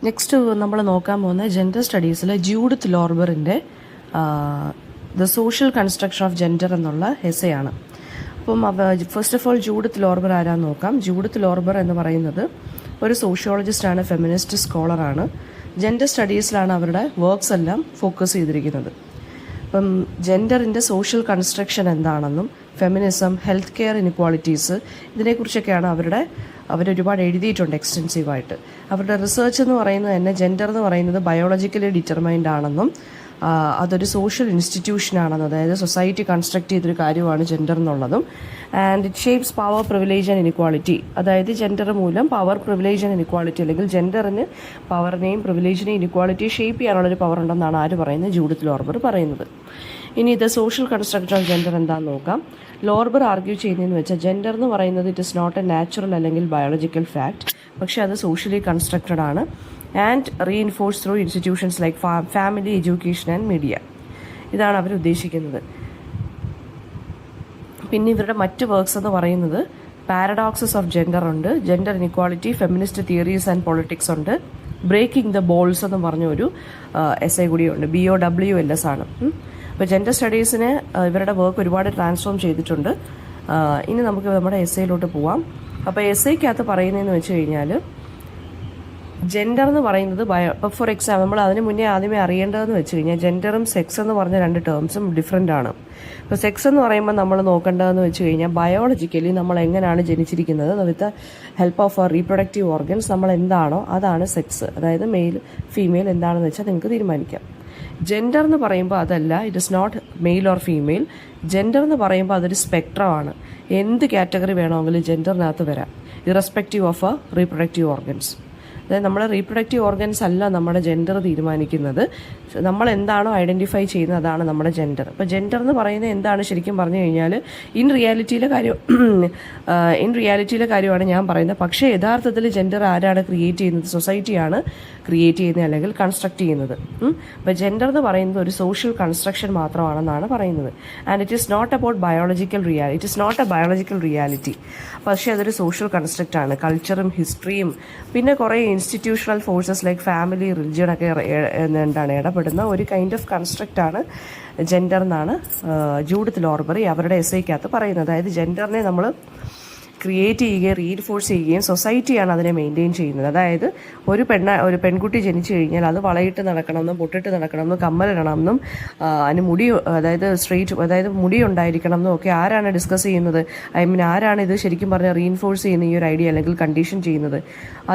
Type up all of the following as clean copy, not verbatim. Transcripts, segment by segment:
Next നമ്മൾ നോക്കാൻ പോകുന്ന ജെൻഡർ സ്റ്റഡീസിലെ ജൂഡിത്ത് ലോർബറിൻ്റെ the social construction of gender എന്നുള്ള എസ്സെയാണ്. അപ്പം first of all Judith Lorber ആരാന്ന് നോക്കാം. ജൂഡിത്ത് ലോർബർ എന്ന് പറയുന്നത് ഒരു സോഷ്യോളജിസ്റ്റാണ്, ഫെമിനിസ്റ്റ് സ്കോളറാണ്. ജെൻഡർ സ്റ്റഡീസിലാണ് അവരുടെ വർക്ക്സ് എല്ലാം ഫോക്കസ് ചെയ്തിരിക്കുന്നത്. അപ്പം ജെൻഡറിൻ്റെ സോഷ്യൽ കൺസ്ട്രക്ഷൻ എന്താണെന്നും ഫെമിനിസം, ഹെൽത്ത് കെയർ ഇൻഇക്വാളിറ്റീസ് ഇതിനെക്കുറിച്ചൊക്കെയാണ് അവരൊരുപാട് എഴുതിയിട്ടുണ്ട് എക്സ്റ്റെൻസീവായിട്ട്. അവരുടെ റിസർച്ച് എന്ന് പറയുന്നത് തന്നെ ജെൻഡർ എന്ന് പറയുന്നത് ബയോളജിക്കലി ഡിറ്റർമൈൻഡ് ആണെന്നും അതൊരു സോഷ്യൽ ഇൻസ്റ്റിറ്റ്യൂഷനാണെന്നും, അതായത് സൊസൈറ്റി കൺസ്ട്രക്ട് ചെയ്തൊരു കാര്യമാണ് ജെൻഡർ എന്നുള്ളതും. And it shapes power, privilege and inequality. അതായത് ജെൻഡർ മൂലം പവർ, പ്രിവിലേജ് ആൻഡ് ഇനിക്വാളിറ്റി, അല്ലെങ്കിൽ ജെൻഡറിന് പവറിനെയും പ്രിവിലേജിനെയും ഇനിക്വാളിറ്റിയും ഷേപ്പ് ചെയ്യാനുള്ളൊരു പവർ ഉണ്ടെന്നാണ് ആര് പറയുന്നത്? ജൂഡിത്ത് ലോർബർ പറയുന്നത്. ഇനി ഇത് സോഷ്യൽ കൺസ്ട്രക്ഷൻ ഓഫ് ജെൻഡർ എന്താണെന്ന് നോക്കാം. ലോർബർ ആർഗ്യൂ ചെയ്യുന്നതെന്ന് വെച്ചാൽ ജെൻഡർ എന്ന് പറയുന്നത് it is not a natural അല്ലെങ്കിൽ ബയോളജിക്കൽ ഫാക്ട്, പക്ഷേ അത് സോഷ്യലി കൺസ്ട്രക്റ്റഡ് ആണ് and reinforce through institutions like family, education and media. ഇതാണ് അവർ ഉദ്ദേശിക്കുന്നത്. പിന്നെ ഇവരുടെ മറ്റ് വർക്ക്സ് എന്ന് പറയുന്നത് പാരഡോക്സസ് ഓഫ് ജെൻഡർ ഉണ്ട്, gender inequality, feminist theories and politics ഉണ്ട്, ബ്രേക്കിംഗ് ദ ബോൾസ് എന്ന് പറഞ്ഞ ഒരു എസ്സേ കൂടിയുണ്ട്. BOWLS ആണ്. അപ്പോൾ ജെൻഡർ സ്റ്റഡീസിന് ഇവരുടെ വർക്ക് ഒരുപാട് ട്രാൻസ്ഫോം ചെയ്തിട്ടുണ്ട്. ഇനി നമുക്ക് നമ്മുടെ എസ്സേയിലോട്ട് പോവാം. അപ്പോൾ എസ്സേക്കകത്ത് പറയുന്നതെന്ന് വെച്ച് കഴിഞ്ഞാൽ ജെൻഡർ എന്ന് പറയുന്നത് ഇപ്പോൾ ഫോർ എക്സാമ്പിൾ നമ്മൾ അതിന് മുന്നേ ആദ്യമേ അറിയേണ്ടതെന്ന് വെച്ച് കഴിഞ്ഞാൽ ജെൻഡറും സെക്സ് എന്ന് പറഞ്ഞ രണ്ട് ടേംസും ഡിഫറെൻ്റ് ആണ്. ഇപ്പോൾ സെക്സ് എന്ന് പറയുമ്പോൾ നമ്മൾ നോക്കേണ്ടതെന്ന് വെച്ച് കഴിഞ്ഞാൽ ബയോളജിക്കലി നമ്മൾ എങ്ങനെയാണ് ജനിച്ചിരിക്കുന്നത്, with help of reproductive organs നമ്മൾ എന്താണോ അതാണ് സെക്സ്. അതായത് മെയിൽ ഫീമെയിൽ എന്താണെന്ന് വെച്ചാൽ നിങ്ങൾക്ക് തീരുമാനിക്കാം. ജെൻഡർ എന്ന് പറയുമ്പോൾ അതല്ല, it is not male or female. Gender എന്ന് പറയുമ്പോൾ അതൊരു സ്പെക്ട്രമാണ്. എന്ത് കാറ്റഗറി വേണമെങ്കിലും ജെൻഡറിനകത്ത് വരാം, ഇറസ്പെക്റ്റീവ് ഓഫ് റീപ്രൊഡക്റ്റീവ് ഓർഗൻസ്. അതായത് നമ്മുടെ റീപ്രൊഡക്റ്റീവ് ഓർഗൻസ് അല്ല നമ്മുടെ ജെൻഡർ തീരുമാനിക്കുന്നത്. നമ്മൾ എന്താണോ ഐഡൻറ്റിഫൈ ചെയ്യുന്നത് അതാണ് നമ്മുടെ ജെൻഡർ. അപ്പോൾ ജെൻഡർ എന്ന് പറയുന്നത് എന്താണ് ശരിക്കും പറഞ്ഞു കഴിഞ്ഞാൽ ഇൻ റിയാലിറ്റിയിലെ കാര്യമാണ് ഞാൻ പറയുന്നത്. പക്ഷേ യഥാർത്ഥത്തിൽ ജെൻഡർ ആരാണ് ക്രിയേറ്റ് ചെയ്യുന്നത്? സൊസൈറ്റിയാണ് ക്രിയേറ്റ് ചെയ്യുന്നത് അല്ലെങ്കിൽ കൺസ്ട്രക്ട് ചെയ്യുന്നത്. അപ്പോൾ ജെൻഡർ എന്ന് പറയുന്നത് ഒരു സോഷ്യൽ കൺസ്ട്രക്ഷൻ മാത്രമാണെന്നാണ് പറയുന്നത്. And it is not about biological reality. It is not a biological reality, പക്ഷേ അതൊരു സോഷ്യൽ കൺസ്ട്രക്റ്റ് ആണ്. കൾച്ചറും ഹിസ്റ്ററിയും പിന്നെ കുറേ institutional forces like family, religion ഒക്കെ എന്താണ് ഇടപെടുന്ന ഒരു കൈൻഡ് ഓഫ് കൺസ്ട്രക്റ്റ് ആണ് ജെൻഡർ എന്നാണ് ജൂഡിത്ത് ലോർബർ അവരുടെ എസ്സേക്കകത്ത് പറയുന്നത്. അതായത് ജെൻഡറിനെ നമ്മൾ ക്രിയേറ്റ് ചെയ്യുകയും റീഇൻഫോഴ്സ് ചെയ്യുകയും സൊസൈറ്റിയാണ് അതിനെ മെയിൻറ്റെയിൻ ചെയ്യുന്നത്. അതായത് ഒരു പെൺകുട്ടി ജനിച്ചു കഴിഞ്ഞാൽ അത് വളയിട്ട് നടക്കണമെന്നും പൊട്ടിട്ട് നടക്കണമെന്നും കമ്മലിടണമെന്നും അതിന് മുടി, അതായത് മുടി ഉണ്ടായിരിക്കണം എന്നും ഒക്കെ ആരാണ് ഡിസ്കസ് ചെയ്യുന്നത്? ആരാണ് ഇത് ശരിക്കും പറഞ്ഞാൽ റീഇൻഫോഴ്സ് ചെയ്യുന്ന ഈ ഒരു ഐഡിയ അല്ലെങ്കിൽ കണ്ടീഷൻ ചെയ്യുന്നത്?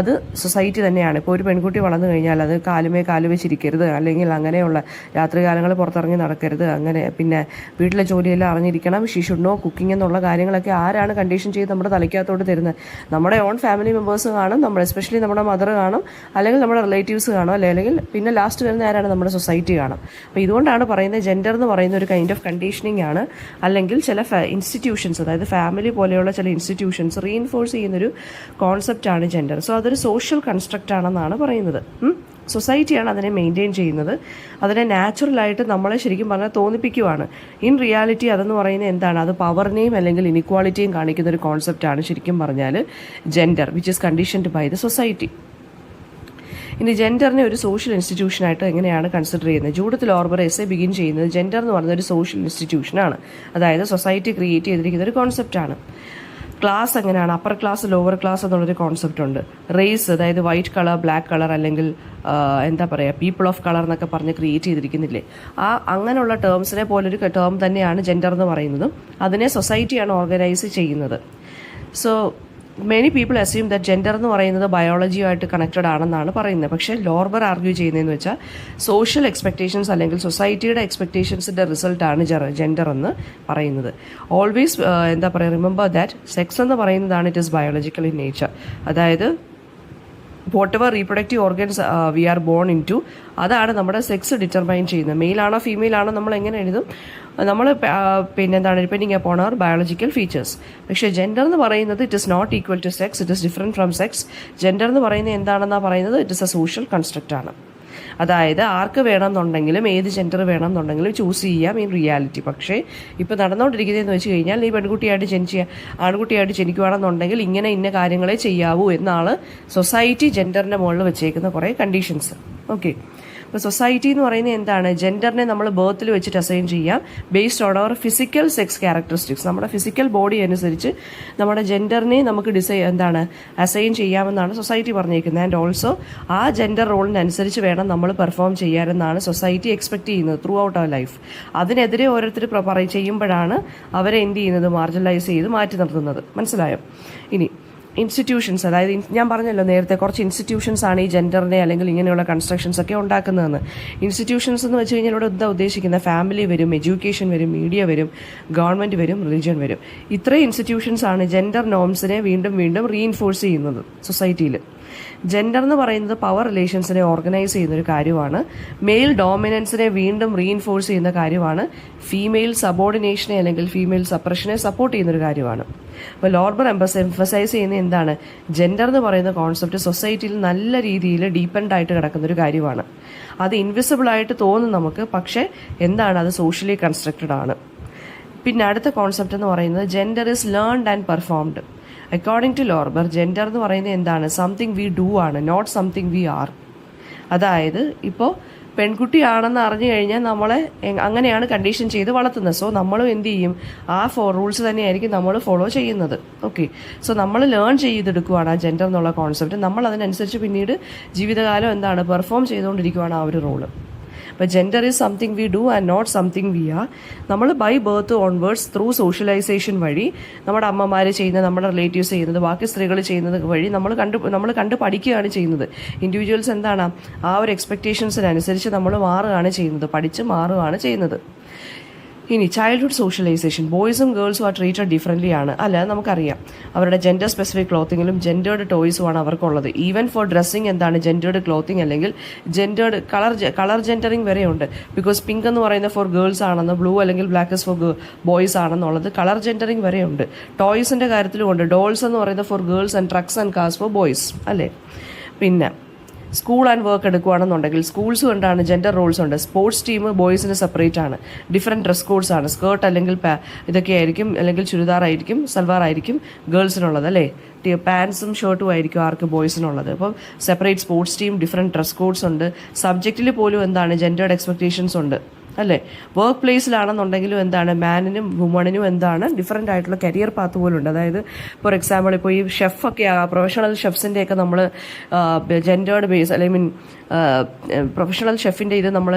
അത് സൊസൈറ്റി തന്നെയാണ്. ഇപ്പോൾ ഒരു പെൺകുട്ടി വളർന്നു കഴിഞ്ഞാൽ അത് കാല് വെച്ചിരിക്കരുത്, അല്ലെങ്കിൽ അങ്ങനെയുള്ള രാത്രികാലങ്ങളിൽ പുറത്തിറങ്ങി നടക്കരുത്, അങ്ങനെ പിന്നെ വീട്ടിലെ ജോലിയെല്ലാം അറിഞ്ഞിരിക്കണം, ഷീ ഷുഡ് നോ കുക്കിംഗ് എന്നുള്ള കാര്യങ്ങളൊക്കെ ആരാണ് കണ്ടീഷൻ ചെയ്ത് നമ്മുടെ തലയ്ക്കകത്തോട്ട് തരുന്നത്? നമ്മുടെ ഓൺ ഫാമിലി മെമ്പേഴ്സ് കാണും, എസ്പെഷ്യലി നമ്മുടെ മദർ കാണും, അല്ലെങ്കിൽ നമ്മുടെ റിലേറ്റീവ്സ് കാണും, അല്ലെങ്കിൽ പിന്നെ ലാസ്റ്റ് വരുന്ന ആരാണ്? നമ്മുടെ സൊസൈറ്റി കാണും. അപ്പോൾ ഇതുകൊണ്ടാണ് പറയുന്നത് ജെൻഡർ എന്ന് പറയുന്ന ഒരു കൈൻഡ് ഓഫ് കണ്ടീഷനിങ് ആണ്. അല്ലെങ്കിൽ ചില ഇൻസ്റ്റിറ്റ്യൂഷൻസ്, അതായത് ഫാമിലി പോലെയുള്ള ചില ഇൻസ്റ്റിറ്റ്യൂഷൻസ് റീഇൻഫോഴ്സ് ചെയ്യുന്നൊരു കോൺസെപ്റ്റാണ് ജെൻഡർ. സോ അതൊരു സോഷ്യൽ കൺസ്ട്രക്റ്റ് ആണെന്നാണ് പറയുന്നത്. സൊസൈറ്റിയാണ് അതിനെ മെയിൻറ്റെയിൻ ചെയ്യുന്നത്. അതിനെ നാച്ചുറലായിട്ട് നമ്മളെ ശരിക്കും പറഞ്ഞാൽ തോന്നിപ്പിക്കുവാണ്. ഇൻ റിയാലിറ്റി അതെന്ന് പറയുന്നത് എന്താണ്? അത് പവറിനെയും അല്ലെങ്കിൽ ഇനിക്വാളിറ്റിയും കാണിക്കുന്ന ഒരു കോൺസെപ്റ്റാണ് ശരിക്കും പറഞ്ഞാൽ gender, which is conditioned by the society. ഇനി ജെൻഡറിനെ ഒരു സോഷ്യൽ ഇൻസ്റ്റിറ്റ്യൂഷനായിട്ട് എങ്ങനെയാണ് കൺസിഡർ ചെയ്യുന്നത്? ജൂഡിത്ത് ലോർബർ എസ്സേ ബിഗിൻ ചെയ്യുന്നത് ജെൻഡർ എന്ന് പറയുന്ന ഒരു സോഷ്യൽ ഇൻസ്റ്റിറ്റ്യൂഷനാണ്. അതായത് സൊസൈറ്റി ക്രിയേറ്റ് ചെയ്തിരിക്കുന്ന ഒരു കോൺസെപ്റ്റാണ്. ക്ലാസ് എങ്ങനെയാണ്? അപ്പർ ക്ലാസ്, ലോവർ ക്ലാസ് എന്നുള്ളൊരു കോൺസെപ്റ്റ് ഉണ്ട്. റേസ്, അതായത് വൈറ്റ് കളർ, ബ്ലാക്ക് കളർ, അല്ലെങ്കിൽ പീപ്പിൾ ഓഫ് കളർ എന്നൊക്കെ പറഞ്ഞ് ക്രിയേറ്റ് ചെയ്തിരിക്കുന്നില്ലേ? അങ്ങനെയുള്ള ടേംസിനെ പോലൊരു ടേം തന്നെയാണ് ജെൻഡർ എന്ന് പറയുന്നതും. അതിനെ സൊസൈറ്റിയാണ് ഓർഗനൈസ് ചെയ്യുന്നത്. So many people assume that gender എന്ന് പറയുന്നത് ബയോളജിയുമായിട്ട് കണക്റ്റഡ് ആണെന്നാണ് പറയുന്നത്. പക്ഷേ ലോർബർ ആർഗ്യൂ ചെയ്യുന്നതെന്ന് വെച്ചാൽ സോഷ്യൽ എക്സ്പെക്ടേഷൻസ് അല്ലെങ്കിൽ സൊസൈറ്റിയുടെ എക്സ്പെക്ടേഷൻസിൻ്റെ റിസൾട്ടാണ് ജെൻഡർ എന്ന് പറയുന്നത്. ഓൾവേസ് റിമെമ്പർ ദാറ്റ് സെക്സ് എന്ന് പറയുന്നതാണ് it is biological in nature. അതായത് whatever reproductive organs we are born into, അതാണ് നമ്മുടെ സെക്സ് ഡിറ്റർമൈൻ ചെയ്യുന്നത്. മെയിലാണോ ഫീമെയിൽ ആണോ നമ്മൾ എങ്ങനെ എഴുതും? നമ്മൾ depending upon our biological features. പക്ഷേ ജെൻഡർ എന്ന് പറയുന്നത് it is not equal to sex, it is different from sex. Gender എന്ന് പറയുന്നത് എന്താണെന്നാണ് പറയുന്നത്? It is a social construct ആണ്. അതായത് ആർക്ക് വേണമെന്നുണ്ടെങ്കിലും ഏത് ജെൻഡർ വേണമെന്നുണ്ടെങ്കിലും ചൂസ് ചെയ്യാം ഇൻ റിയാലിറ്റി. പക്ഷേ ഇപ്പോൾ നടന്നുകൊണ്ടിരിക്കുന്നതെന്ന് വെച്ച് കഴിഞ്ഞാൽ നീ ആൺകുട്ടിയായിട്ട് ജനിക്കുകയാണെന്നുണ്ടെങ്കിൽ ഇന്ന കാര്യങ്ങളെ ചെയ്യാവൂ എന്നാണ് സൊസൈറ്റി ജെൻഡറിൻ്റെ മുകളിൽ വെച്ചേക്കുന്ന കുറേ കണ്ടീഷൻസ്. ഓക്കെ, അപ്പോൾ സൊസൈറ്റി എന്ന് പറയുന്നത് എന്താണ്? ജെൻഡറിനെ നമ്മൾ ബർത്തിൽ വെച്ചിട്ട് അസൈൻ ചെയ്യാം based on our physical sex characteristics. നമ്മുടെ ഫിസിക്കൽ ബോഡി അനുസരിച്ച് നമ്മുടെ ജെൻഡറിനെ നമുക്ക് അസൈൻ ചെയ്യാമെന്നാണ് സൊസൈറ്റി പറഞ്ഞേക്കുന്നത്. ആൻഡ് ഓൾസോ ആ ജെൻഡർ റോളിനനുസരിച്ച് വേണം നമ്മൾ പെർഫോം ചെയ്യാനെന്നാണ് സൊസൈറ്റി എക്സ്പെക്ട് ചെയ്യുന്നത് ത്രൂ ഔട്ട് അവർ ലൈഫ്. അതിനെതിരെ ഓരോരുത്തർ ചെയ്യുമ്പോഴാണ് അവരെ എന്ത് ചെയ്യുന്നത്? മാർജിനലൈസ് ചെയ്ത് മാറ്റി നിർത്തുന്നത്. മനസ്സിലായോ? ഇനി ഇൻസ്റ്റിറ്റ്യൂഷൻസ്, അതായത് ഞാൻ പറഞ്ഞല്ലോ നേരത്തെ കുറച്ച് ഇൻസ്റ്റിറ്റ്യൂഷൻസ് ആണ് ഈ ജെൻഡറിനെ അല്ലെങ്കിൽ ഇങ്ങനെയുള്ള കൺസ്ട്രക്ഷൻസ് ഒക്കെ ഉണ്ടാക്കുന്നതെന്ന്. ഇൻസ്റ്റിറ്റ്യൂഷൻസ് എന്ന് വെച്ച് കഴിഞ്ഞാൽ ഇവിടെ എന്താ ഉദ്ദേശിക്കുന്നത്? ഫാമിലി വരും, എഡ്യൂക്കേഷൻ വരും, മീഡിയ വരും, ഗവൺമെൻറ് വരും, റിലിജൻ വരും. ഇത്രയും ഇൻസ്റ്റിറ്റ്യൂഷൻസ് ആണ് ജെൻഡർ നോംസിനെ വീണ്ടും വീണ്ടും റീഇൻഫോഴ്സ് ചെയ്യുന്നത് സൊസൈറ്റിയിൽ. ജെൻഡർ എന്ന് പറയുന്നത് പവർ റിലേഷൻസിനെ ഓർഗനൈസ് ചെയ്യുന്നൊരു കാര്യമാണ്. മെയിൽ ഡോമിനൻസിനെ വീണ്ടും റീഇൻഫോഴ്സ് ചെയ്യുന്ന കാര്യമാണ്. ഫീമെയിൽ സബോർഡിനേഷനെ അല്ലെങ്കിൽ ഫീമെയിൽ സപ്രഷനെ സപ്പോർട്ട് ചെയ്യുന്നൊരു കാര്യമാണ്. അപ്പോൾ ലോർബർ എംഫസൈസ് ചെയ്യുന്ന എന്താണ്? ജെൻഡർ എന്ന് പറയുന്ന കോൺസെപ്റ്റ് സൊസൈറ്റിയിൽ നല്ല രീതിയിൽ ഡീപ്പെൻഡായിട്ട് കിടക്കുന്നൊരു കാര്യമാണ്. അത് ഇൻവിസിബിൾ ആയിട്ട് തോന്നും നമുക്ക്, പക്ഷേ എന്താണ്? അത് സോഷ്യലി കൺസ്ട്രക്റ്റഡ് ആണ്. പിന്നെ അടുത്ത കോൺസെപ്റ്റ് എന്ന് പറയുന്നത് gender is learned and performed. According to Lorber gender എന്ന് പറയുന്നത് എന്താണ്? സംതിങ് വി ഡു ആണ്, നോട്ട് സംതിങ് വി ആർ. അതായത് ഇപ്പോൾ പെൺകുട്ടിയാണെന്ന് അറിഞ്ഞു കഴിഞ്ഞാൽ നമ്മളെ അങ്ങനെയാണ് കണ്ടീഷൻ ചെയ്ത് വളർത്തുന്നത്. സോ നമ്മളും എന്ത് ചെയ്യും? ആ റൂൾസ് തന്നെയായിരിക്കും നമ്മൾ ഫോളോ ചെയ്യുന്നത്. ഓക്കെ, സോ നമ്മൾ ലേൺ ചെയ്തെടുക്കുകയാണ് ആ ജെൻഡർ എന്നുള്ള കോൺസെപ്റ്റ്. നമ്മൾ അതിനനുസരിച്ച് പിന്നീട് ജീവിതകാലം എന്താണ്? പെർഫോം ചെയ്തുകൊണ്ടിരിക്കുകയാണ് ആ ഒരു റോള്. അപ്പോൾ gender is something we do and not something we are. നമ്മൾ by birth onwards through socialisation വഴി നമ്മുടെ അമ്മമാർ ചെയ്യുന്നത്, നമ്മുടെ റിലേറ്റീവ്സ് ചെയ്യുന്നത്, ബാക്കി സ്ത്രീകൾ ചെയ്യുന്നത് വഴി നമ്മൾ കണ്ട് പഠിക്കുകയാണ് ചെയ്യുന്നത്. ഇൻഡിവിജ്വൽസ് എന്താണ്? ആ ഒരു എക്സ്പെക്റ്റേഷൻസിനനുസരിച്ച് നമ്മൾ മാറുകയാണ് ചെയ്യുന്നത്, പഠിച്ച് മാറുകയാണ് ചെയ്യുന്നത്. ഇനി ചൈൽഡ്ഹുഡ് സോഷ്യലൈസേഷൻ, ബോയ്സും ഗേൾസും ആർ ട്രീറ്റഡ് ഡിഫറൻ്റ്ലി ആണ്. അല്ല, നമുക്കറിയാം അവരുടെ ജെൻഡർ സ്പെസിഫിക് ക്ലോത്തിങ്ങിലും ജെൻഡേർഡ് ടോയ്സുമാണ് അവർക്കുള്ളത്. ഈവൻ ഫോർ ഡ്രസ്സിങ് എന്താണ്? ജെൻഡേർഡ് ക്ലോത്തിങ് അല്ലെങ്കിൽ ജെൻഡേർഡ് കളർ ജെൻഡറിങ് വരെയുണ്ട്. ബിക്കോസ് പിങ്ക് എന്ന് പറയുന്നത് ഫോർ ഗേൾസ് ആണെന്ന്, ബ്ലൂ അല്ലെങ്കിൽ ബ്ലാക്ക് ഇസ് ഫോർ ബോയ്സ് ആണെന്നുള്ളത് കളർ ജെൻഡറിങ് വരെയുണ്ട്. ടോയ്സിൻ്റെ കാര്യത്തിലും ഉണ്ട്. ഡോൾസ് എന്ന് പറയുന്നത് for girls and trucks and cars for boys അല്ലേ. പിന്നെ സ്കൂൾ ആൻഡ് വർക്ക് എടുക്കുകയാണെന്നുണ്ടെങ്കിൽ സ്കൂൾസും എന്താണ്? ജെൻഡർ റോൾസ് ഉണ്ട്. സ്പോർട്സ് ടീം ബോയ്സിന് സെപ്പറേറ്റ് ആണ്. ഡിഫറെൻറ്റ് ഡ്രസ് കോഡ്സ് ആണ്. സ്കേർട്ട് അല്ലെങ്കിൽ ഇതൊക്കെ ആയിരിക്കും, അല്ലെങ്കിൽ ചുരിദാർ ആയിരിക്കും, സൽവാർ ആയിരിക്കും ഗേൾസിനുള്ളത് അല്ലേ. പാൻസും ഷർട്ടും ആയിരിക്കും ആർക്ക്? ബോയ്സിനുള്ളത്. അപ്പം separate sports team, different dress codes ഉണ്ട്. സബ്ജക്റ്റിൽ പോലും എന്താണ്? ജെൻഡേർഡ് എക്സ്പെക്ടേഷൻസ് ഉണ്ട് അല്ലേ. വർക്ക് പ്ലേസിലാണെന്നുണ്ടെങ്കിലും എന്താണ്? മാനിനും വുമണിനും എന്താണ്? ഡിഫറെൻ്റ് ആയിട്ടുള്ള കരിയർ പാത്ത് പോലും ഉണ്ട്. അതായത് ഫോർ എക്സാമ്പിൾ ഇപ്പോൾ ഈ ഷെഫൊക്കെ പ്രൊഫഷണൽ ഷെഫ്സിൻ്റെയൊക്കെ നമ്മൾ ജെൻഡേർഡ് ബേസ് അല്ലെങ്കിൽ പ്രൊഫഷണൽ ഷെഫിൻ്റെ ഇത് നമ്മൾ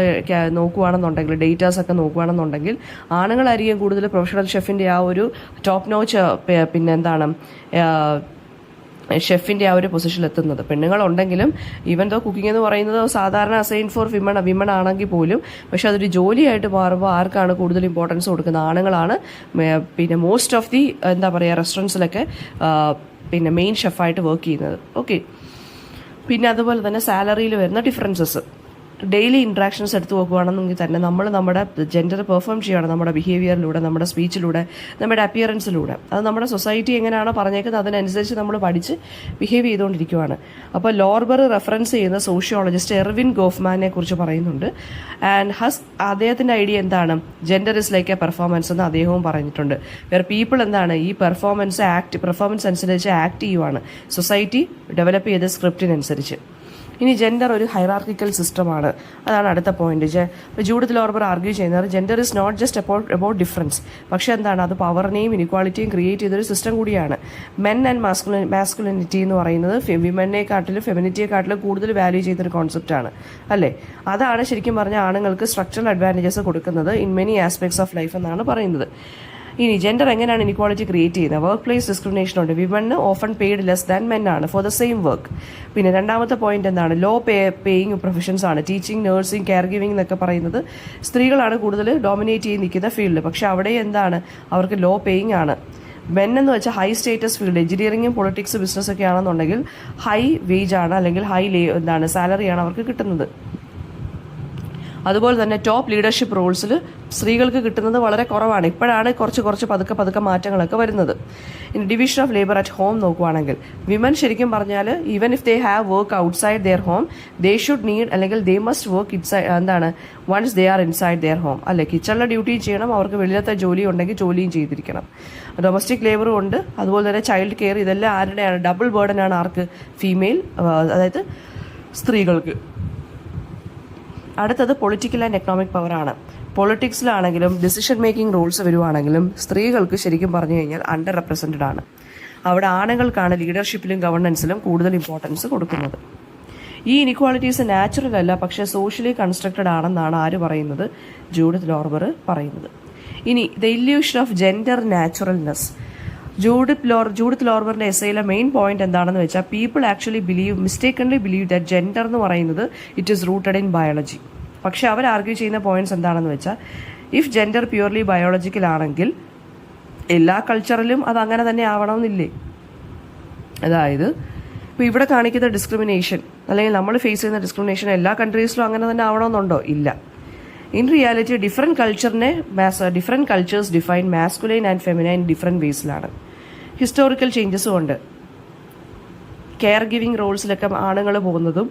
നോക്കുകയാണെന്നുണ്ടെങ്കിൽ, ഡേറ്റാസൊക്കെ നോക്കുകയാണെന്നുണ്ടെങ്കിൽ ആണുങ്ങളായിരിക്കും കൂടുതൽ പ്രൊഫഷണൽ ഷെഫിൻ്റെ ആ ഒരു ടോപ്പ് നോച്ച് പിന്നെ എന്താണ് ഷെഫിൻ്റെ ആ ഒരു പൊസിഷനിൽ എത്തുന്നത്. പെണ്ണുങ്ങളുണ്ടെങ്കിലും ഈവൻ ദോ കുക്കിംഗ് എന്ന് പറയുന്നത് സാധാരണ അസൈൻ ഫോർ വിമൺ ആണെങ്കിൽ പോലും, പക്ഷെ അതൊരു ജോലിയായിട്ട് മാറുമ്പോൾ ആർക്കാണ് കൂടുതൽ ഇമ്പോർട്ടൻസ് കൊടുക്കുന്നത്? ആണുങ്ങളാണ്. പിന്നെ മോസ്റ്റ് ഓഫ് ദി എന്താ പറയുക റെസ്റ്റോറൻറ്റ്സിലൊക്കെ പിന്നെ മെയിൻ ഷെഫായിട്ട് വർക്ക് ചെയ്യുന്നത്. ഓക്കെ, പിന്നെ അതുപോലെ തന്നെ സാലറിയിൽ വരുന്ന ഡിഫറൻസസ്, ഡെയിലി ഇൻട്രാക്ഷൻസ് എടുത്ത് നോക്കുകയാണെന്നെങ്കിൽ തന്നെ നമ്മൾ നമ്മുടെ ജെൻഡർ പെർഫോം ചെയ്യുകയാണ് നമ്മുടെ ബിഹേവിയറിലൂടെ, നമ്മുടെ സ്പീച്ചിലൂടെ, നമ്മുടെ അപ്പിയറൻസിലൂടെ. അത് നമ്മുടെ സൊസൈറ്റി എങ്ങനെയാണോ പറഞ്ഞേക്കുന്നത് അതിനനുസരിച്ച് നമ്മൾ പഠിച്ച് ബിഹേവ് ചെയ്തുകൊണ്ടിരിക്കുകയാണ്. അപ്പോൾ ലോർബർ റെഫറൻസ് ചെയ്യുന്ന സോഷ്യോളജിസ്റ്റ് എർവിൻ ഗോഫ്മാനെ കുറിച്ച് പറയുന്നുണ്ട്. ആൻഡ് അദ്ദേഹത്തിൻ്റെ ഐഡിയ എന്താണ്? Gender is like A performance എന്ന് അദ്ദേഹവും പറഞ്ഞിട്ടുണ്ട്. വേറെ പീപ്പിൾ എന്താണ്? ഈ പെർഫോമൻസ് അനുസരിച്ച് ആക്ട് ചെയ്യുവാണ് സൊസൈറ്റി ഡെവലപ്പ് ചെയ്ത സ്ക്രിപ്റ്റിനനുസരിച്ച്. ഇനി ജെൻഡർ ഒരു ഹൈറാർക്കിക്കൽ സിസ്റ്റമാണ്. അതാണ് അടുത്ത പോയിന്റ്. ജൂഡിത്ത് ലോർബർ ആർഗ്യൂ ചെയ്യുന്നത് gender is not just about difference, പക്ഷേ എന്താണ്? അത് പവറിനെയും ഇനിക്വാളിറ്റിയും ക്രിയേറ്റ് ചെയ്തൊരു സിസ്റ്റം കൂടിയാണ്. മെൻ ആൻഡ് മാസ്കുലിനിറ്റി എന്ന് പറയുന്നത് വിമനെക്കാട്ടിലും ഫെമിനിറ്റിയെക്കാട്ടിലും കൂടുതൽ വാല്യൂ ചെയ്യുന്നൊരു കോൺസെപ്റ്റാണ് അല്ലേ. അതാണ് ശരിക്കും പറഞ്ഞാൽ ആണുങ്ങൾക്ക് സ്ട്രക്ചറൽ അഡ്വാൻറ്റേജസ് കൊടുക്കുന്നത് in many aspects of life എന്നാണ് പറയുന്നത്. ഇനി ജെൻഡർ എങ്ങനെയാണ് ഇനിക്വാളിറ്റി ക്രിയേറ്റ് ചെയ്യുന്നത്? വർക്ക് പ്ലേസ് ഡിസ്ക്രിമിനേഷൻ ഉണ്ട്. Women often paid less than men ആണ് ഫോർ ദ സെയിം വർക്ക്. പിന്നെ രണ്ടാമത്തെ പോയിന്റ് എന്താണ്? ലോ പേയിങ് പ്രൊഫഷൻസ് ആണ്. ടീച്ചിങ്, നഴ്സിംഗ്, കെയർ ഗിവിംഗ് എന്നൊക്കെ പറയുന്നത് സ്ത്രീകളാണ് കൂടുതൽ ഡോമിനേറ്റ് ചെയ്ത് നിൽക്കുന്ന ഫീൽഡ്. പക്ഷെ അവിടെ എന്താണ്? അവർക്ക് ലോ പേയിങ് ആണ്. മെൻ എന്ന് വെച്ചാൽ ഹൈ സ്റ്റേറ്റസ് ഫീൽഡ്, എഞ്ചിനീയറിംഗും പൊളിറ്റിക്സ് ബിസിനസ് ഒക്കെ ആണെന്നുണ്ടെങ്കിൽ ഹൈ വേജ് ആണ് അല്ലെങ്കിൽ ഹൈ സാലറിയാണ് അവർക്ക് കിട്ടുന്നത്. അതുപോലെ തന്നെ ടോപ്പ് ലീഡർഷിപ്പ് റോൾസിൽ സ്ത്രീകൾക്ക് കിട്ടുന്നത് വളരെ കുറവാണ്. ഇപ്പോഴാണ് കുറച്ച് പതുക്കെ മാറ്റങ്ങളൊക്കെ വരുന്നത്. ഇനി division of labour at home നോക്കുവാണെങ്കിൽ വിമൻ ശരിക്കും പറഞ്ഞാൽ even if they have work outside their home they should need അല്ലെങ്കിൽ ദേ മസ്റ്റ് വർക്ക് എന്താണ് once they are inside their home. അല്ലെ, കിച്ചണിലെ ഡ്യൂട്ടിയും ചെയ്യണം, അവർക്ക് വെളിയിലത്തെ ജോലി ഉണ്ടെങ്കിൽ ജോലിയും ചെയ്തിരിക്കണം. ഡൊമസ്റ്റിക് ലേബറും ഉണ്ട്, അതുപോലെ തന്നെ ചൈൽഡ് കെയർ. ഇതെല്ലാം ആരുടെയാണ്? ഡബിൾ ബേർഡൻ ആണ് ആർക്ക്? ഫീമെയിൽ, അതായത് സ്ത്രീകൾക്ക്. അടുത്തത് പൊളിറ്റിക്കൽ ആൻഡ് എക്കണോമിക് പവറാണ്. പൊളിറ്റിക്സിലാണെങ്കിലും ഡിസിഷൻ മേക്കിംഗ് റോൾസ് വരുവാണെങ്കിലും സ്ത്രീകൾക്ക് ശരിക്കും പറഞ്ഞു കഴിഞ്ഞാൽ അണ്ടർ റെപ്രസെൻറ്റഡ് ആണ്. അവിടെ ആണുങ്ങൾക്കാണ് ലീഡർഷിപ്പിലും ഗവർണൻസിലും കൂടുതൽ ഇമ്പോർട്ടൻസ് കൊടുക്കുന്നത്. ഈ ഇനിക്വാളിറ്റീസ് നാച്ചുറൽ അല്ല, പക്ഷേ സോഷ്യലി കൺസ്ട്രക്റ്റഡ് ആണെന്നാണ് ആര് പറയുന്നത്? ജൂഡിത്ത് ലോർബർ പറയുന്നത്. ഇനി the illusion of gender naturalness. Judith ലോർബറിന്റെ എസ്സേയിലെ മെയിൻ പോയിന്റ് എന്താണെന്ന് വെച്ചാൽ people actually mistakenly believe that gender എന്ന് പറയുന്നത് it is rooted in biology. പക്ഷെ അവർ ആർഗ്യൂ ചെയ്യുന്ന പോയിന്റ്സ് എന്താണെന്ന് വെച്ചാൽ ഇഫ് ജെൻഡർ പ്യുവർലി ബയോളജിക്കൽ ആണെങ്കിൽ എല്ലാ കൾച്ചറിലും അത് അങ്ങനെ തന്നെ ആവണമെന്നില്ലേ? അതായത് ഇപ്പോൾ ഇവിടെ കാണിക്കുന്ന ഡിസ്ക്രിമിനേഷൻ അല്ലെങ്കിൽ നമ്മൾ ഫേസ് ചെയ്യുന്ന ഡിസ്ക്രിമിനേഷൻ എല്ലാ കൺട്രീസിലും അങ്ങനെ തന്നെ ആവണമെന്നുണ്ടോ? ഇല്ല. In reality different cultures define masculine and feminine different വേസിലാണ്. ഹിസ്റ്റോറിക്കൽ ചേഞ്ചസും ഉണ്ട്. കെയർ ഗിവിങ് റോൾസിലൊക്കെ ആണുങ്ങൾ പോകുന്നതും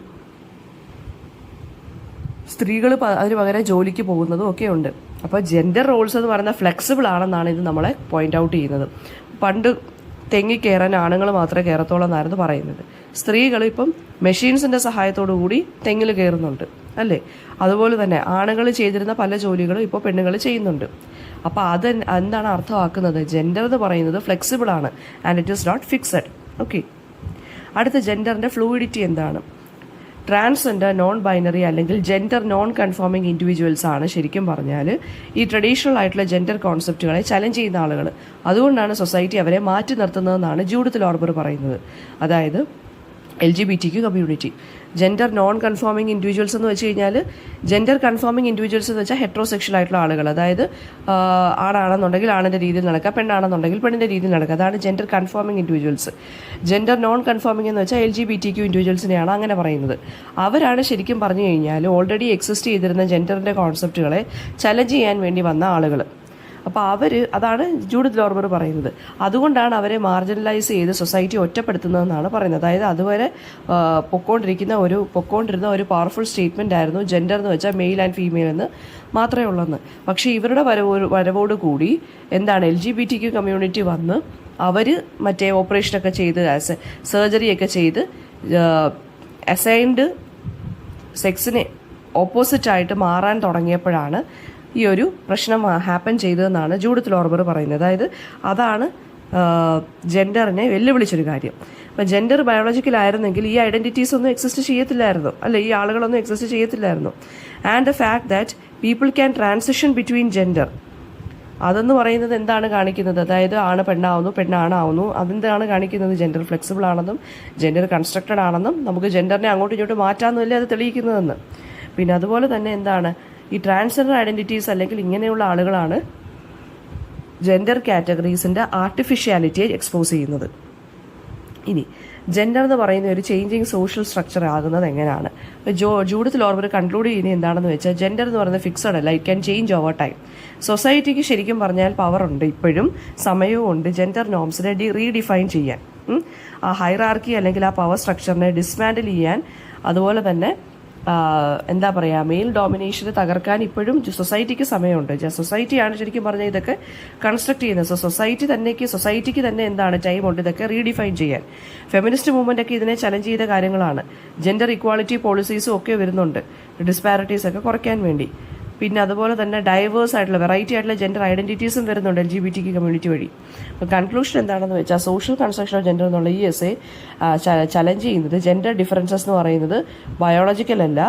സ്ത്രീകൾ അതിന് പകരം ജോലിക്ക് പോകുന്നതും ഒക്കെ ഉണ്ട്. അപ്പോൾ ജെൻഡർ റോൾസ് എന്ന് പറയുന്നത് ഫ്ലെക്സിബിൾ ആണെന്നാണ് ഇത് നമ്മളെ പോയിന്റ് ഔട്ട് ചെയ്യുന്നത്. പണ്ട് തെങ്ങി കയറാൻ ആണുങ്ങൾ മാത്രമേ കയറത്തോളം എന്നായിരുന്നു പറയുന്നത്. സ്ത്രീകൾ ഇപ്പം മെഷീൻസിൻ്റെ സഹായത്തോടു കൂടി തെങ്ങിൽ കയറുന്നുണ്ട്, അല്ലേ? അതുപോലെ തന്നെ ആണുങ്ങൾ ചെയ്തിരുന്ന പല ജോലികളും ഇപ്പോൾ പെണ്ണുങ്ങൾ ചെയ്യുന്നുണ്ട്. അപ്പോൾ അത് എന്താണ് അർത്ഥമാക്കുന്നത്? ജെൻഡർ എന്ന് പറയുന്നത് ഫ്ലെക്സിബിൾ ആണ് and it is not fixed. Okay. അടുത്ത ജെൻഡറിൻ്റെ ഫ്ലൂയിഡിറ്റി എന്താണ്? ട്രാൻസ്ജെൻഡർ, നോൺ ബൈനറി അല്ലെങ്കിൽ ജെൻഡർ നോൺ കൺഫോമിംഗ് ഇൻഡിവിജ്വൽസ് ആണ് ശരിക്കും പറഞ്ഞാൽ ഈ ട്രഡീഷണൽ ആയിട്ടുള്ള ജെൻഡർ കോൺസെപ്റ്റുകളെ ചലഞ്ച് ചെയ്യുന്ന ആളുകൾ. അതുകൊണ്ടാണ് സൊസൈറ്റി അവരെ മാറ്റി നിർത്തുന്നതെന്നാണ് ജൂഡിത്ത് ലോർബർ പറയുന്നത്. അതായത് LGBTQ community. Gender non conforming individuals എന്ന് വെച്ച് കഴിഞ്ഞാൽ ജെൻഡർ കൺഫോമിംഗ് ഇൻഡിവിജ്വൽസ് എന്ന് വെച്ചാൽ ഹെട്രോസെക്ഷൽ ആയിട്ടുള്ള ആളുകൾ. അതായത് ആണാണെന്നുണ്ടെങ്കിൽ ആണിൻ്റെ രീതിയിൽ നടക്കുക, പെണ്ണാണെന്നുണ്ടെങ്കിൽ പെണ്ണിൻ്റെ രീതിയിൽ നടക്കുക. അതാണ് gender conforming individuals. Gender non conforming എന്ന് വെച്ചാൽ LGBTQ ഇൻഡിവിജ്വൽസിനെയാണ് അങ്ങനെ പറയുന്നത്. അവരാണ് ശരിക്കും പറഞ്ഞു കഴിഞ്ഞാൽ ഓൾറെഡി എക്സിസ്റ്റ് ചെയ്തിരുന്ന ജെൻഡറിൻ്റെ കോൺസെപ്റ്റുകളെ ചലഞ്ച് ചെയ്യാൻ വേണ്ടി വന്ന ആളുകൾ. അപ്പോൾ അതാണ് ജൂഡിത്ത് ലോർബർ പറയുന്നത്. അതുകൊണ്ടാണ് അവരെ മാർജിനലൈസ് ചെയ്ത് സൊസൈറ്റി ഒറ്റപ്പെടുത്തുന്നതെന്നാണ് പറയുന്നത്. അതായത് അതുവരെ പൊക്കോണ്ടിരുന്ന ഒരു പവർഫുൾ സ്റ്റേറ്റ്മെൻ്റ് ആയിരുന്നു ജെൻഡർ എന്ന് വെച്ചാൽ മെയിൽ ആൻഡ് ഫീമെയിൽ എന്ന് മാത്രമേ ഉള്ളെന്ന്. പക്ഷേ ഇവരുടെ വരവോടുകൂടി എന്താണ് LGBTQ കമ്മ്യൂണിറ്റി വന്ന് അവർ മറ്റേ ഓപ്പറേഷനൊക്കെ ചെയ്ത് സർജറിയൊക്കെ ചെയ്ത് അസൈൻഡ് സെക്സിനെ ഓപ്പോസിറ്റായിട്ട് മാറാൻ തുടങ്ങിയപ്പോഴാണ് ഈ ഒരു പ്രശ്നം ഹാപ്പൻ ചെയ്തതെന്നാണ് ജൂഡിത്ത് ലോർബർ പറയുന്നത്. അതായത് അതാണ് ജെൻഡറിനെ വെല്ലുവിളിച്ചൊരു കാര്യം. അപ്പം ജെൻഡർ ബയോളജിക്കലായിരുന്നെങ്കിൽ ഈ ഐഡൻറ്റിറ്റീസ് ഒന്നും എക്സിസ്റ്റ് ചെയ്യത്തില്ലായിരുന്നു, അല്ലെ? ഈ ആളുകളൊന്നും എക്സിസ്റ്റ് ചെയ്യത്തില്ലായിരുന്നു. And the fact that people can transition between gender, അതെന്ന് പറയുന്നത് എന്താണ് കാണിക്കുന്നത്? അതായത് ആണ് പെണ്ണാവുന്നു, പെണ്ണാണാവുന്നു. അതെന്താണ് കാണിക്കുന്നത്? ജെൻഡർ ഫ്ലെക്സിബിൾ ആണെന്നും ജെൻഡർ കൺസ്ട്രക്റ്റഡ് ആണെന്നും നമുക്ക് ജെൻഡറിനെ അങ്ങോട്ടും ഇങ്ങോട്ടും മാറ്റാമെന്നല്ലേ അത് തെളിയിക്കുന്നതെന്ന്. പിന്നെ അതുപോലെ തന്നെ എന്താണ് ഈ ട്രാൻസ്ജെൻഡർ ഐഡൻറ്റിറ്റീസ് അല്ലെങ്കിൽ ഇങ്ങനെയുള്ള ആളുകളാണ് ജെൻഡർ കാറ്റഗറീസിൻ്റെ ആർട്ടിഫിഷ്യാലിറ്റിയെ എക്സ്പോസ് ചെയ്യുന്നത്. ഇനി ജെൻഡർ എന്ന് പറയുന്ന ഒരു ചേഞ്ചിങ് സോഷ്യൽ സ്ട്രക്ചർ ആകുന്നത് എങ്ങനെയാണ്? ജൂഡിത്ത് ലോർബർ കൺക്ലൂഡ് ചെയ്യുന്നത് എന്താണെന്ന് വെച്ചാൽ ജെൻഡർ എന്ന് പറയുന്നത് ഫിക്സഡ് അല്ല, it can change over time. സൊസൈറ്റിക്ക് ശരിക്കും പറഞ്ഞാൽ പവറുണ്ട്, ഇപ്പോഴും സമയവും ഉണ്ട് ജെൻഡർ നോംസിനെ റീഡിഫൈൻ ചെയ്യാൻ, ആ ഹൈറാർക്കി അല്ലെങ്കിൽ ആ പവർ സ്ട്രക്ചറിനെ ഡിസ്മാൻഡിൽ ചെയ്യാൻ. അതുപോലെ തന്നെ എന്താ പറയുക, മെയിൽ ഡോമിനേഷന് തകർക്കാൻ ഇപ്പോഴും സൊസൈറ്റിക്ക് സമയമുണ്ട്. സൊസൈറ്റിയാണ് ശരിക്കും പറഞ്ഞാൽ ഇതൊക്കെ കൺസ്ട്രക്ട് ചെയ്യുന്നത്. സൊസൈറ്റിക്ക് തന്നെ എന്താണ് ടൈമുണ്ട് ഇതൊക്കെ റീഡിഫൈൻ ചെയ്യാൻ. ഫെമിനിസ്റ്റ് മൂവ്മെന്റ് ഒക്കെ ഇതിനെ ചലഞ്ച് ചെയ്ത കാര്യങ്ങളാണ്. ജെൻഡർ ഇക്വാളിറ്റി പോളിസീസും ഒക്കെ വരുന്നുണ്ട് ഡിസ്പാരിറ്റീസ് ഒക്കെ കുറയ്ക്കാൻ വേണ്ടി. പിന്നെ അതുപോലെ തന്നെ ഡൈവേഴ്സ് ആയിട്ടുള്ള വെറൈറ്റി ആയിട്ടുള്ള ജെൻഡർ ഐഡന്റിറ്റീസും വരുന്നുണ്ട് LGBTQ കമ്മ്യൂണിറ്റി വഴി. അപ്പോൾ കൺക്ലൂഷൻ എന്താണെന്ന് വെച്ചാൽ സോഷ്യൽ കൺസ്ട്രക്ഷൻ ഓഫ് ജെൻഡർ എന്നുള്ള ഈ എസ്സേ ചലഞ്ച് ചെയ്യുന്നത് ജെൻഡർ ഡിഫറൻസസ് എന്ന് പറയുന്നത് ബയോളജിക്കൽ അല്ല,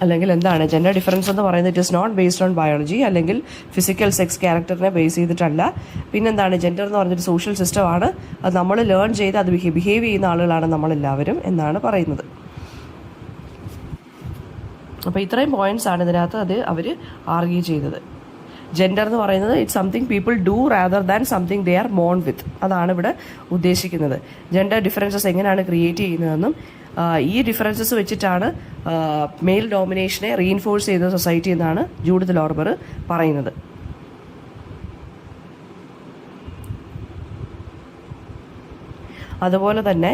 അല്ലെങ്കിൽ എന്താണ് ജെൻഡർ ഡിഫറൻസ് എന്ന് പറയുന്നത് it is not based on biology അല്ലെങ്കിൽ ഫിസിക്കൽ സെക്സ് ക്യാരക്ടറിനെ ബേസ് ചെയ്തിട്ടല്ല. പിന്നെന്താണ് ജെൻഡർ എന്ന് പറഞ്ഞൊരു സോഷ്യൽ സിസ്റ്റമാണ്, അത് നമ്മൾ ലേൺ ചെയ്ത് അത് ബിഹേവ് ചെയ്യുന്ന ആളുകളാണ് നമ്മളെല്ലാവരും എന്നാണ് പറയുന്നത്. അപ്പോൾ ഇത്രയും പോയിന്റ്സ് ആണ് ഇതിനകത്ത് അവർ ആർഗ്യൂ ചെയ്തത്. ജെൻഡർ എന്ന് പറയുന്നത് it's something people do rather than something they are bone വിത്ത്. അതാണ് ഇവിടെ ഉദ്ദേശിക്കുന്നത്. ജെൻഡർ ഡിഫറൻസസ് എങ്ങനെയാണ് ക്രിയേറ്റ് ചെയ്യുന്നതെന്നും ഈ ഡിഫറൻസസ് വെച്ചിട്ടാണ് മെയിൽ ഡോമിനേഷനെ റീഇൻഫോഴ്സ് ചെയ്ത സൊസൈറ്റി എന്നാണ് ജൂഡിത്ത് ലോർബർ പറയുന്നത്. അതുപോലെ തന്നെ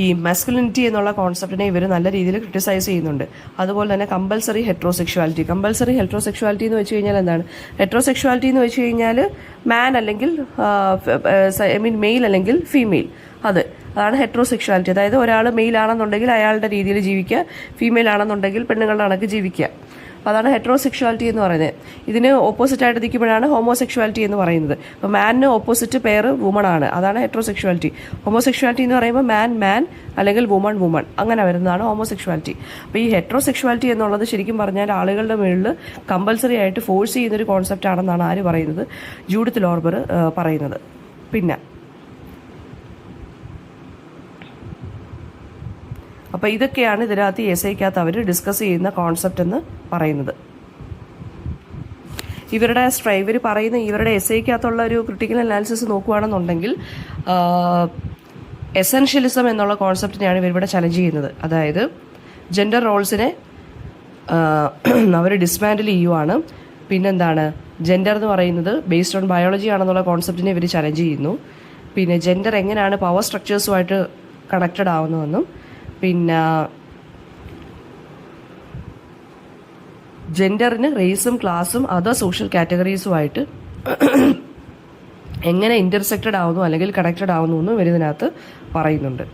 ഈ മസ്കുലിനിറ്റി എന്നുള്ള കോൺസെപ്റ്റിനെ ഇവർ നല്ല രീതിയിൽ ക്രിട്ടിസൈസ് ചെയ്യുന്നുണ്ട്. അതുപോലെ തന്നെ കമ്പൽസറി ഹെട്രോസെക്ഷുവാലിറ്റി എന്ന് വെച്ച് കഴിഞ്ഞാൽ എന്താണ്? ഹെട്രോസെക്ഷുവാലിറ്റി എന്ന് വെച്ച് കഴിഞ്ഞാൽ മാൻ അല്ലെങ്കിൽ മെയിൽ അല്ലെങ്കിൽ ഫീമെയിൽ, അതാണ് ഹെട്രോസെക്ഷുവാലിറ്റി. അതായത് ഒരാൾ മെയിൽ ആണെന്നുണ്ടെങ്കിൽ അയാളുടെ രീതിയിൽ ജീവിക്കുക, ഫീമെയിൽ ആണെന്നുണ്ടെങ്കിൽ പെണ്ണുങ്ങളുടെ കണക്ക് ജീവിക്കുക. അതാണ് ഹെട്രോസെക്ഷുവാലിറ്റി എന്ന് പറയുന്നത്. ഇതിന് ഓപ്പോസിറ്റായിട്ട് നിൽക്കുമ്പോഴാണ് ഹോമോസെക്ഷുവാലിറ്റി എന്ന് പറയുന്നത്. അപ്പോൾ മാനിന് ഓപ്പോസിറ്റ് പെയർ വുമൺ ആണ്, അതാണ് ഹെട്രോസെക്ഷുവാലിറ്റി. ഹോമോസെക്ഷുവാലിറ്റി എന്ന് പറയുമ്പോൾ മാൻ അല്ലെങ്കിൽ വുമൺ അങ്ങനെ വരുന്നതാണ് ഹോമോസെക്ഷുവാലിറ്റി. അപ്പോൾ ഈ ഹെട്രോസെക്ഷുവാലിറ്റി എന്നുള്ളത് ശരിക്കും പറഞ്ഞാൽ ആളുകളുടെ മുകളിൽ കമ്പൽസറി ആയിട്ട് ഫോഴ്സ് ചെയ്യുന്നൊരു കോൺസെപ്റ്റ് ആണെന്നാണ് ആര് പറയുന്നത്? ജൂഡിത്ത് ലോർബർ പറയുന്നത്. പിന്നെ അപ്പോൾ ഇതൊക്കെയാണ് ഇതിനകത്ത് എസ്ഐക്കകത്ത് അവർ ഡിസ്കസ് ചെയ്യുന്ന കോൺസെപ്റ്റ് എന്ന് പറയുന്നത്. ഇവർ പറയുന്ന ഇവരുടെ എസ്ഐക്കകത്തുള്ള ഒരു ക്രിട്ടിക്കൽ അനാലിസിസ് നോക്കുകയാണെന്നുണ്ടെങ്കിൽ എസെൻഷ്യലിസം എന്നുള്ള കോൺസെപ്റ്റിനെയാണ് ഇവരിവിടെ ചലഞ്ച് ചെയ്യുന്നത്. അതായത് ജെൻഡർ റോൾസിനെ അവർ ഡിസ്മാൻഡിൽ ചെയ്യുവാണ്. പിന്നെന്താണ്, ജെൻഡർ എന്ന് പറയുന്നത് ബേസ്ഡ് ഓൺ ബയോളജി ആണെന്നുള്ള കോൺസെപ്റ്റിനെ ഇവർ ചലഞ്ച് ചെയ്യുന്നു. പിന്നെ ജെൻഡർ എങ്ങനെയാണ് പവർ സ്ട്രക്ചേഴ്സുമായിട്ട് കണക്റ്റഡ് ആവുന്നതെന്നും പിന്നെ ജെൻഡറിന് റേസും ക്ലാസും അതർ സോഷ്യൽ കാറ്റഗറീസുമായിട്ട് എങ്ങനെ ഇന്റർസെക്റ്റഡ് ആവുന്നു അല്ലെങ്കിൽ കണക്റ്റഡ് ആവുന്നു എന്നും ഇവരിതിനകത്ത് പറയുന്നുണ്ട്.